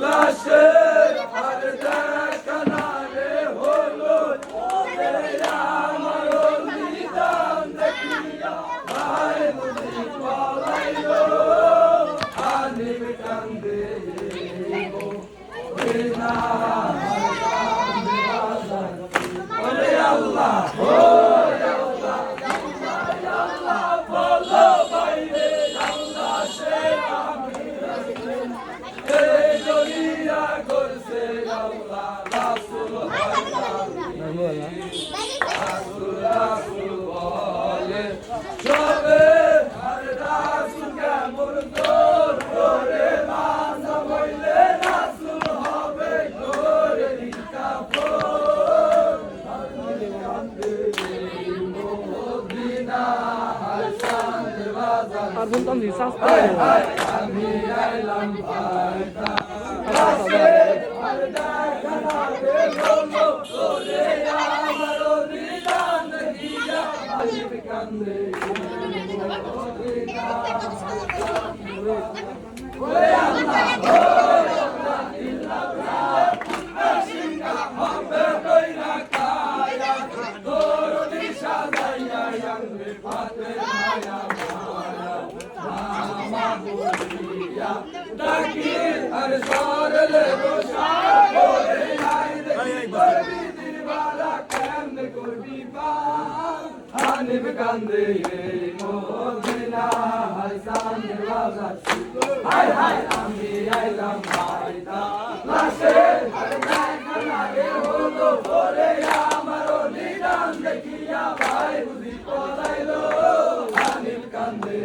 লাশের আর দেখা না রে হলো ওরে আমার নিদান দেখিয়া ভাই বুঝি পলাইলো হানিফ কান্দে ওরে না ওরে আল্লাহ আর বলতাম জি সাস্তা আমি আইলাম ভাইটা হানিফ কান্দে মদিনা হাসান বাজার হাই হাই আমি আইলাম ভাইটা লাশে কানারে হলো ওরে আমার নিদান দেখিয়া ভাই বুঝি পলাইলো হানিফ কান্দে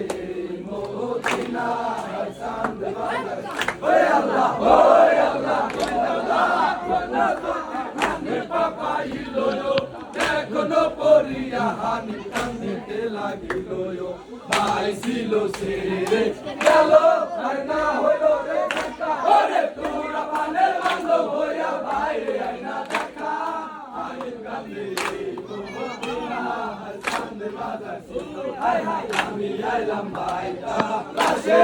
মদিনা হাসান বাজার ওরে আল্লাহ পাপাইলো এখনো পরিয়া হানি কান্দিতে লাগিল ভাই ছিল সে রে গেল আর না হইল রে দেখা ওরে তোরা পানের বান্ধব হইয়া বাইরে আইনা দেখা হানি কান্দে হাই হাই আমি আইলাম ভাইটা লাশে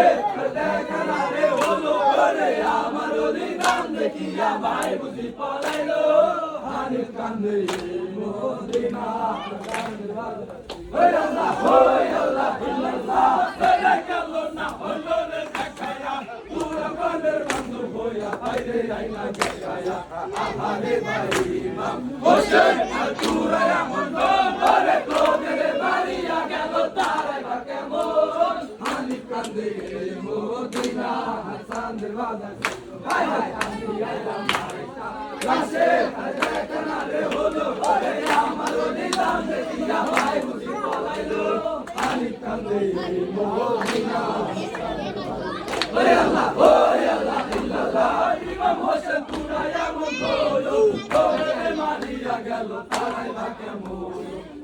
দেখা না রে হলো ওরে আমার নিদান দেখিয়া ভাই বুঝি পলাইলো হানিফ কান্দে মদিনা ওই আল্লাহ ইল্লাল্লাহ রে গেল না হলো রে দেখায়া পুরা বানের বন্ধু হইয়া বাইরে আইনা দেখায়া আহারে ভাই ইমাম হোসেন পুরা এমন বলে তোদের বাড়িয়া গেল তারাই বা কেমন হানিফ কান্দে মদিনা হাসান বাজার হাই হাই আমি আইলাম ভাইটা লাশে দেখা না রে হলো ওরে আমার নিদান দেখিয়া ভাই বুঝি পলাইলো হানিফ কান্দে মদিনা ওরে আল্লাহ ইল্লাল্লাহ ইমাম হোসেন পুরা এমন বলো তোরে মারিয়া গেল তারাই বা কেমন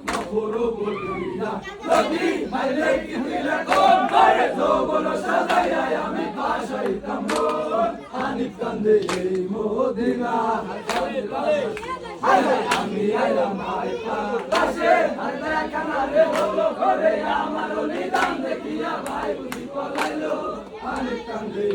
নফরো বলিয়া যদি মাইলে কি দিলে কোন করে তো বলো সাজাইয়া আমি পাশ হইতাম হানিফ কান্দে মদিনা হাই হাই আমি আইলাম ভাইটা লাশে আর দেখা না রে হলো ঘরে আমার নিদান দেখিয়া ভাই বুঝি পলাইলো হানিফ কান্দে